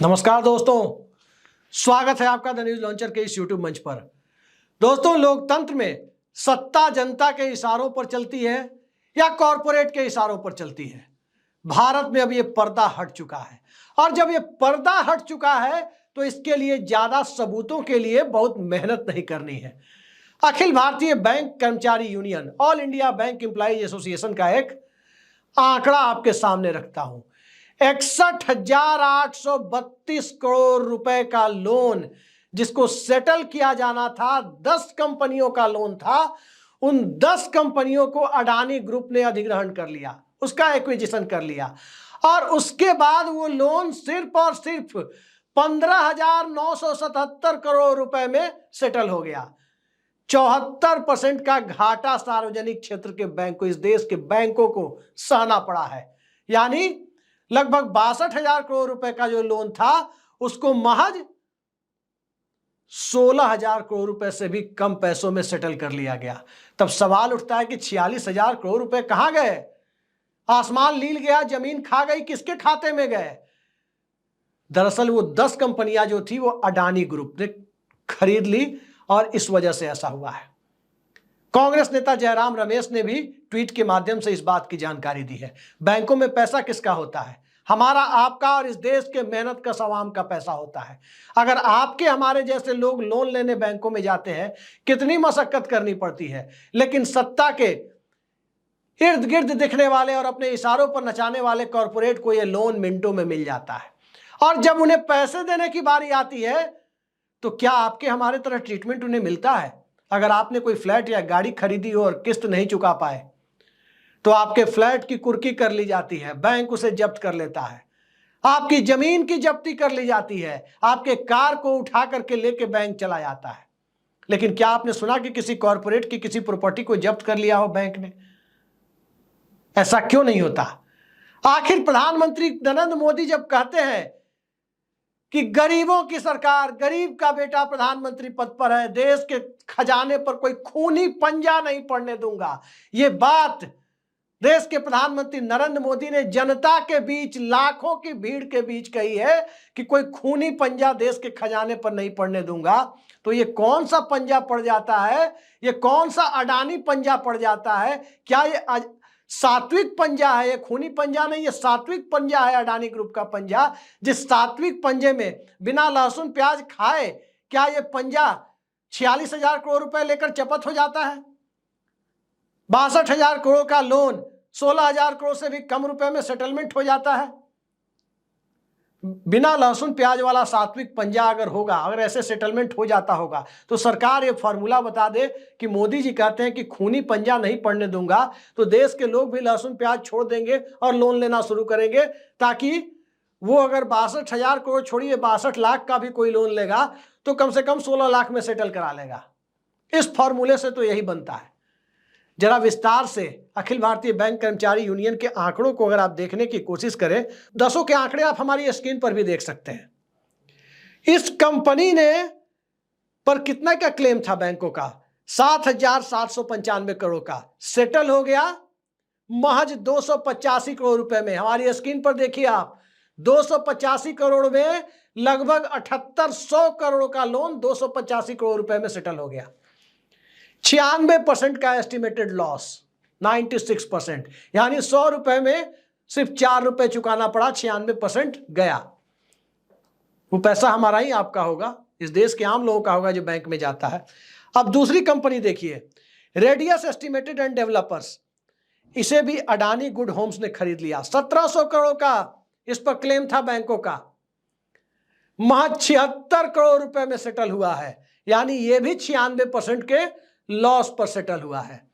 नमस्कार दोस्तों, स्वागत है आपका द न्यूज लॉन्चर के इस यूट्यूब मंच पर। दोस्तों, लोकतंत्र में सत्ता जनता के इशारों पर चलती है या कॉरपोरेट के इशारों पर चलती है। भारत में अब ये पर्दा हट चुका है और जब ये पर्दा हट चुका है तो इसके लिए ज्यादा सबूतों के लिए बहुत मेहनत नहीं करनी है। अखिल भारतीय बैंक कर्मचारी union, all India bank employees association का एक आंकड़ा आपके सामने रखता हूं। 61,832 करोड़ रुपए का लोन जिसको सेटल किया जाना था, 10 कंपनियों का लोन था। उन 10 कंपनियों को अडानी ग्रुप ने अधिग्रहण कर लिया, उसका एक्विजिशन कर लिया और उसके बाद वो लोन सिर्फ और सिर्फ 15,977 करोड़ रुपए में सेटल हो गया। 74% का घाटा सार्वजनिक क्षेत्र के बैंकों, इस देश के बैंकों को सहना पड़ा है। यानी लगभग 62,000 करोड़ रुपए का जो लोन था उसको महज 16,000 करोड़ रुपए से भी कम पैसों में सेटल कर लिया गया। तब सवाल उठता है कि 46,000 करोड़ रुपए कहां गए? आसमान लील गया, जमीन खा गई, किसके खाते में गए? दरअसल वो 10 कंपनियां जो थी वो अडानी ग्रुप ने खरीद ली और इस वजह से ऐसा हुआ है। कांग्रेस नेता जयराम रमेश ने भी ट्वीट के माध्यम से इस बात की जानकारी दी है। बैंकों में पैसा किसका होता है? हमारा, आपका और इस देश के मेहनत का सवाम का पैसा होता है। अगर आपके हमारे जैसे लोग लोन लेने बैंकों में जाते हैं, कितनी मशक्कत करनी पड़ती है, लेकिन सत्ता के इर्द गिर्द दिखने वाले और अपने इशारों पर नचाने वाले कॉरपोरेट को यह लोन मिनटों में मिल जाता है। और जब उन्हें पैसे देने की बारी आती है तो क्या आपके हमारे तरह ट्रीटमेंट उन्हें मिलता है? अगर आपने कोई फ्लैट या गाड़ी खरीदी हो और किस्त नहीं चुका पाए तो आपके फ्लैट की कुर्की कर ली जाती है, बैंक उसे जब्त कर लेता है। आपकी जमीन की जब्ती कर ली जाती है, आपके कार को उठा करके लेके बैंक चला जाता है। लेकिन क्या आपने सुना कि किसी कॉरपोरेट की किसी प्रॉपर्टी को जब्त कर लिया हो बैंक ने? ऐसा क्यों नहीं होता? आखिर प्रधानमंत्री नरेंद्र मोदी जब कहते हैं कि गरीबों की सरकार, गरीब का बेटा प्रधानमंत्री पद पर है, देश के खजाने पर कोई खूनी पंजा नहीं पड़ने दूंगा, ये बात देश के प्रधानमंत्री नरेंद्र मोदी ने जनता के बीच, लाखों की भीड़ के बीच कही है कि कोई खूनी पंजा देश के खजाने पर नहीं पड़ने दूंगा। तो ये कौन सा पंजा पड़ जाता है? ये कौन सा अडानी पंजा पड़ जाता है? क्या ये सात्विक पंजा है? ये खूनी पंजा नहीं, ये सात्विक पंजा है, अडानी ग्रुप का पंजा। जिस सात्विक पंजे में बिना लहसुन प्याज खाए क्या ये पंजा 46,000 करोड़ रुपए लेकर चपत हो जाता है? 62,000 करोड़ का लोन 16,000 करोड़ से भी कम रुपए में सेटलमेंट हो जाता है। बिना लहसुन प्याज वाला सात्विक पंजा अगर होगा, अगर ऐसे सेटलमेंट हो जाता होगा तो सरकार ये फॉर्मूला बता दे कि मोदी जी कहते हैं कि खूनी पंजा नहीं पड़ने दूंगा, तो देश के लोग भी लहसुन प्याज छोड़ देंगे और लोन लेना शुरू करेंगे, ताकि वो अगर 62,000 करोड़ छोड़िए 62 लाख का भी कोई लोन लेगा तो कम से कम 16 लाख में सेटल करा लेगा। इस फॉर्मूले से तो यही बनता है। जरा विस्तार से अखिल भारतीय बैंक कर्मचारी यूनियन के आंकड़ों को अगर आप देखने की कोशिश करें, 10 के आंकड़े आप हमारी स्क्रीन पर भी देख सकते हैं। इस कंपनी ने पर कितना का क्लेम था बैंकों का? 7,795 करोड़ का। सेटल हो गया महज 285 करोड़ रुपए में। हमारी स्क्रीन पर देखिए आप, 285 करोड़ में लगभग 7,800 करोड़ का लोन 285 करोड़ रुपए में सेटल हो गया। 96% का एस्टिमेटेड लॉस, 96%, यानी 100 रुपए में सिर्फ 4 रुपए चुकाना पड़ा, 96% गया। वो पैसा हमारा ही आपका होगा, इस देश के आम लोगों का होगा जो बैंक में जाता है। अब दूसरी कंपनी देखिए, रेडियस एस्टिमेटेड एंड डेवलपर्स, इसे भी अडानी गुड होम्स ने खरीद लिया। 1,700 करोड़ का इस पर क्लेम था बैंकों का, महज 76 करोड़ रुपए में सेटल हुआ है, यानी यह भी 96% के लॉस पर सेटल हुआ है।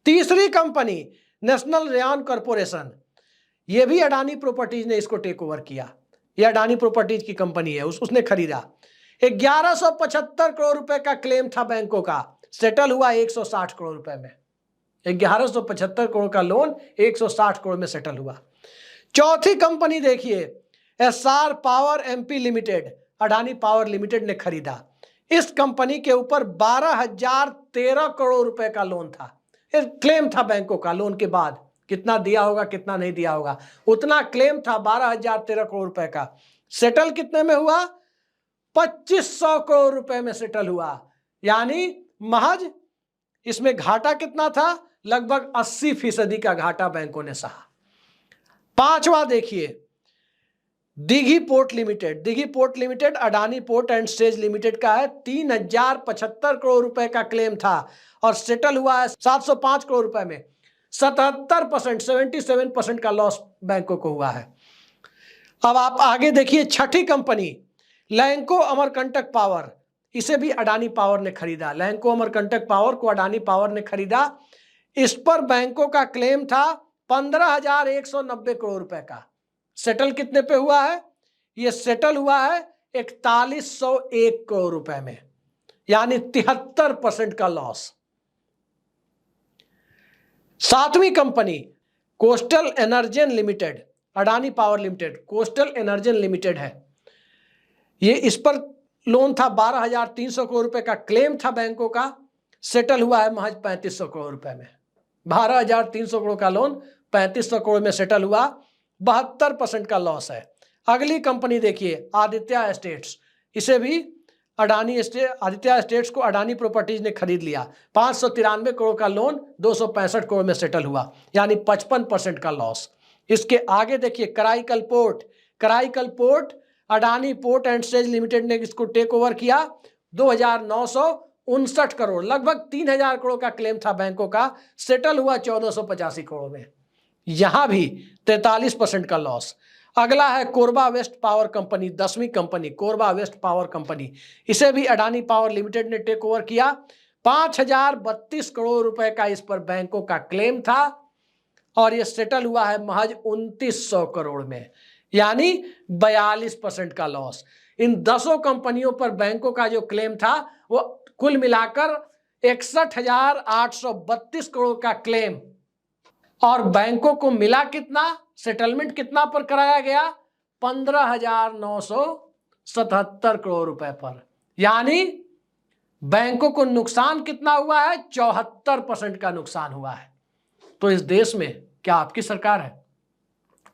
तीसरी कंपनी नेशनल रेयन कॉर्पोरेशन, यह भी अडानी प्रॉपर्टीज ने इसको टेक ओवर किया। यह अडानी प्रॉपर्टीज की कंपनी है, उसने खरीदा। 1175 करोड़ रुपए का क्लेम था बैंकों का, सेटल हुआ 160 करोड़ रुपए में। 1175 करोड़ का लोन 160 करोड़ में सेटल हुआ। चौथी कंपनी देखिए, SR power MP limited, Adani power limited ने खरीदा। इस कंपनी के ऊपर 12,013 करोड़ रुपए का लोन था, क्लेम था बैंकों का। लोन के बाद कितना दिया होगा, कितना नहीं दिया होगा, उतना क्लेम था 12,013 करोड़ रुपए का। सेटल कितने में हुआ? 2500 करोड़ रुपए में सेटल हुआ। यानी महज इसमें घाटा कितना था? लगभग 80% का घाटा बैंकों ने सहा। पांचवा देखिए, Dighi port limited. Dighi port limited Adani port and stage limited का है। 3075 करोड़ रुपए का क्लेम था और सेटल हुआ है 705 करोड़ रुपए में। 77%, 77% का लॉस बैंकों को हुआ है। अब आप आगे देखिए, छठी कंपनी लैंको अमरकंटक पावर, इसे भी अडानी पावर ने खरीदा। लैंको अमरकंटक पावर को अडानी पावर ने खरीदा। इस पर बैंकों का क्लेम था 15,190 करोड़ रुपए का। सेटल कितने पे हुआ है? यह सेटल हुआ है 4101 करोड़ रुपए में, यानी 73% का लॉस। सातवीं company coastal anagen limited, Adani power limited, coastal anagen limited है। ये इस पर लोन था 12,300 करोड़ रुपए का क्लेम था बैंकों का। सेटल हुआ है महज 3500 करोड़ रुपए में। 12,300 करोड़ का लोन 3500 करोड़ में सेटल हुआ। 72% का लॉस है। अगली कंपनी देखिए, आदित्य एस्टेट्स। इसे भी आदित्य एस्टेट्स को अडानी प्रॉपर्टीज ने खरीद लिया। 593 करोड़ का लोन 265 करोड़ में सेटल हुआ, यानी 55% का लॉस। इसके आगे देखिए, Karaikal port. Karaikal port Adani port and stage limited ने इसको टेक ओवर किया। 2,959 करोड़, लगभग 3,000 करोड़ का क्लेम था बैंकों का। सेटल हुआ 1,485 करोड़ में, यहां भी 43% का लॉस। अगला है कोरबा वेस्ट पावर कंपनी, 10वीं company Korba west power company. इसे भी अडानी पावर लिमिटेड ने टेक ओवर किया। 5,032 करोड़ रुपए का इस पर बैंकों का क्लेम था और यह सेटल हुआ है महज 2,900 करोड़ में, यानी 42% का लॉस। इन 10 कंपनियों पर बैंकों का जो क्लेम था वो कुल मिलाकर 61,832 करोड़ का क्लेम, और बैंकों को मिला कितना? सेटलमेंट कितना पर कराया गया? 15,977 करोड़ रुपए पर। यानी बैंकों को नुकसान कितना हुआ है? 74% का नुकसान हुआ है। तो इस देश में क्या आपकी सरकार है?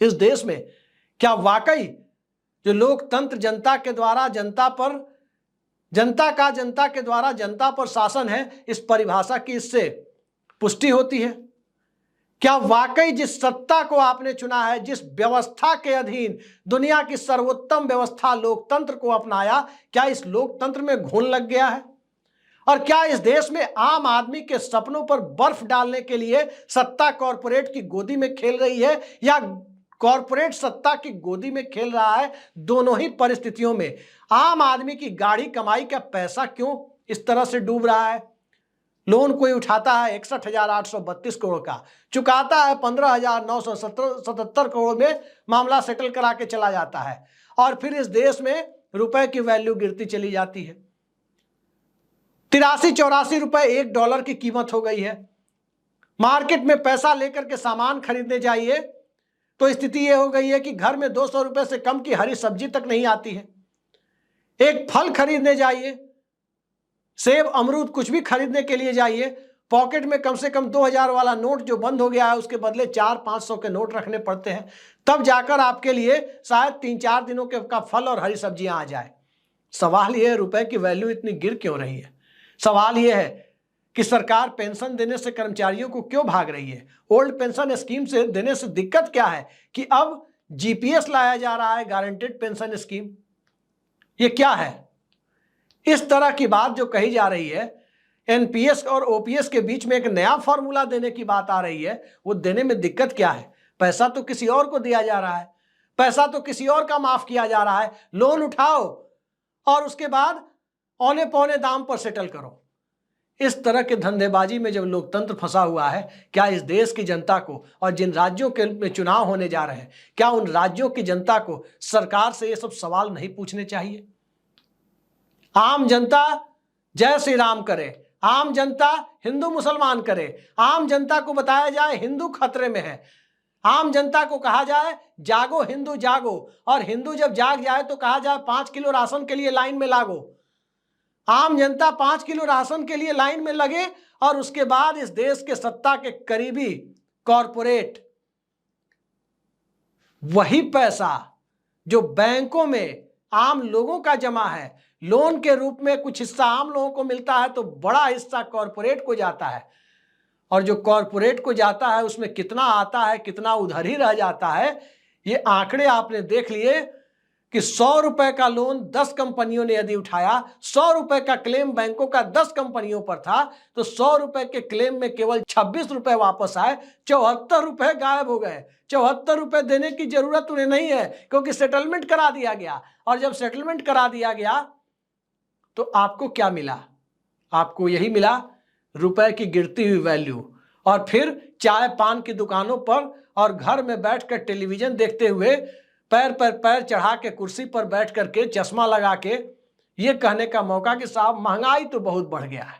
इस देश में क्या वाकई जो लोकतंत्र जनता के द्वारा जनता पर, जनता का जनता के द्वारा जनता पर शासन है, इस परिभाषा की इससे पुष्टि होती है? क्या वाकई जिस सत्ता को आपने चुना है, जिस व्यवस्था के अधीन दुनिया की सर्वोत्तम व्यवस्था लोकतंत्र को अपनाया, क्या इस लोकतंत्र में घुन लग गया है? और क्या इस देश में आम आदमी के सपनों पर बर्फ डालने के लिए सत्ता कॉरपोरेट की गोदी में खेल रही है, या कॉरपोरेट सत्ता की गोदी में खेल रहा है? दोनों ही परिस्थितियों में आम आदमी की गाढ़ी कमाई का पैसा क्यों इस तरह से डूब रहा है? लोन कोई उठाता है 61,832 करोड़ का, चुकाता है 15,977 करोड़ में, मामला सेटल करा के चला जाता है, और फिर इस देश में रुपए की वैल्यू गिरती चली जाती है। 83-84 रुपए $1 की कीमत हो गई है। मार्केट में पैसा लेकर के सामान खरीदने जाइए तो स्थिति यह हो गई है कि घर में 200 रुपए से कम की हरी सब्जी तक नहीं आती है। एक फल खरीदने जाइए, सेब अमरूद कुछ भी खरीदने के लिए जाइए, पॉकेट में कम से कम 2,000 वाला नोट जो बंद हो गया है उसके बदले 400-500 के नोट रखने पड़ते हैं, तब जाकर आपके लिए शायद 3-4 दिनों के का फल और हरी सब्जियां आ जाए। सवाल यह है, रुपए की वैल्यू इतनी गिर क्यों रही है? सवाल यह है कि सरकार पेंशन देने से कर्मचारियों को क्यों भाग रही है? ओल्ड पेंशन स्कीम से देने से दिक्कत क्या है कि अब जीपीएस लाया जा रहा है, गारंटेड पेंशन स्कीम? ये क्या है? इस तरह की बात जो कही जा रही है, एनपीएस और ओपीएस के बीच में एक नया फॉर्मूला देने की बात आ रही है, वो देने में दिक्कत क्या है? पैसा तो किसी और को दिया जा रहा है, पैसा तो किसी और का माफ किया जा रहा है। लोन उठाओ और उसके बाद औने पौने दाम पर सेटल करो। इस तरह के धंधेबाजी में जब लोकतंत्र फंसा हुआ है, क्या इस देश की जनता को, और जिन राज्यों के में चुनाव होने जा रहे हैं, क्या उन राज्यों की जनता को सरकार से ये सब सवाल नहीं पूछने चाहिए? आम जनता जय श्री राम करे, आम जनता हिंदू मुसलमान करे, आम जनता को बताया जाए हिंदू खतरे में है, आम जनता को कहा जाए जागो हिंदू जागो, और हिंदू जब जाग जाए तो कहा जाए 5 किलो राशन के लिए लाइन में लागो। आम जनता 5 किलो राशन के लिए लाइन में लगे और उसके बाद इस देश के सत्ता के करीबी कॉरपोरेट वही पैसा जो बैंकों में आम लोगों का जमा है, लोन के रूप में कुछ हिस्सा आम लोगों को मिलता है तो बड़ा हिस्सा कॉरपोरेट को जाता है। और जो कॉरपोरेट को जाता है उसमें कितना आता है, कितना उधर ही रह जाता है, ये आंकड़े आपने देख लिए कि 100 रुपए का लोन 10 कंपनियों ने यदि उठाया, 100 रुपए का क्लेम बैंकों का 10 कंपनियों पर था, तो 100 रुपए के क्लेम में केवल 26 रुपए वापस आए, 74 रुपए गायब हो गए। 74 रुपए देने की जरूरत उन्हें नहीं है क्योंकि सेटलमेंट करा दिया गया। और जब सेटलमेंट करा दिया गया तो आपको क्या मिला? आपको यही मिला, रुपए की गिरती हुई वैल्यू। और फिर चाय पान की दुकानों पर और घर में बैठकर टेलीविजन देखते हुए पैर पर पैर चढ़ा के कुर्सी पर बैठ करके चश्मा लगा के ये कहने का मौका कि साहब महंगाई तो बहुत बढ़ गया है।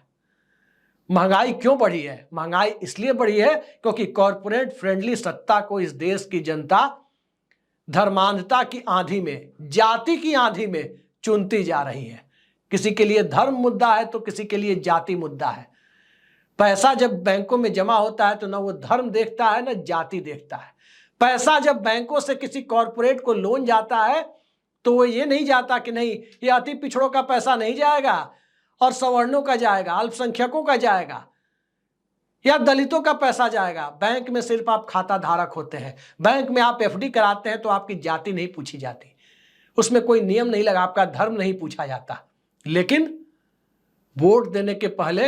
महंगाई क्यों बढ़ी है? महंगाई इसलिए बढ़ी है क्योंकि कॉरपोरेट फ्रेंडली सत्ता को इस देश की जनता धर्मांधता की आंधी में, जाति की आंधी में चुनती जा रही है। किसी के लिए धर्म मुद्दा है तो किसी के लिए जाति मुद्दा है। पैसा जब बैंकों में जमा होता है तो ना वो धर्म देखता है ना जाति देखता है। पैसा जब बैंकों से किसी कॉरपोरेट को लोन जाता है तो वो ये नहीं जाता कि नहीं ये अति पिछड़ों का पैसा नहीं जाएगा और सवर्णों का जाएगा, अल्पसंख्यकों का जाएगा या दलितों का पैसा जाएगा। बैंक में सिर्फ आप खाता धारक होते हैं। बैंक में आप एफडी कराते हैं तो आपकी जाति नहीं पूछी जाती, उसमें कोई नियम नहीं लगा, आपका धर्म नहीं पूछा जाता। लेकिन वोट देने के पहले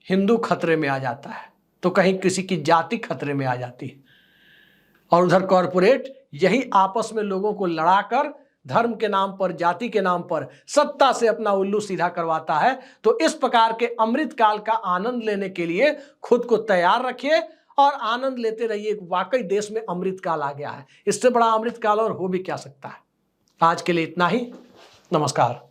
हिंदू खतरे में आ जाता है तो कहीं किसी की जाति खतरे में आ जाती है। और उधर कॉरपोरेट यही आपस में लोगों को लड़ाकर धर्म के नाम पर, जाति के नाम पर सत्ता से अपना उल्लू सीधा करवाता है। तो इस प्रकार के अमृत काल का आनंद लेने के लिए खुद को तैयार रखिए और आनंद लेते रहिए। वाकई देश में अमृत काल आ गया है, इससे बड़ा अमृत काल और हो भी क्या सकता है। आज के लिए इतना ही, नमस्कार।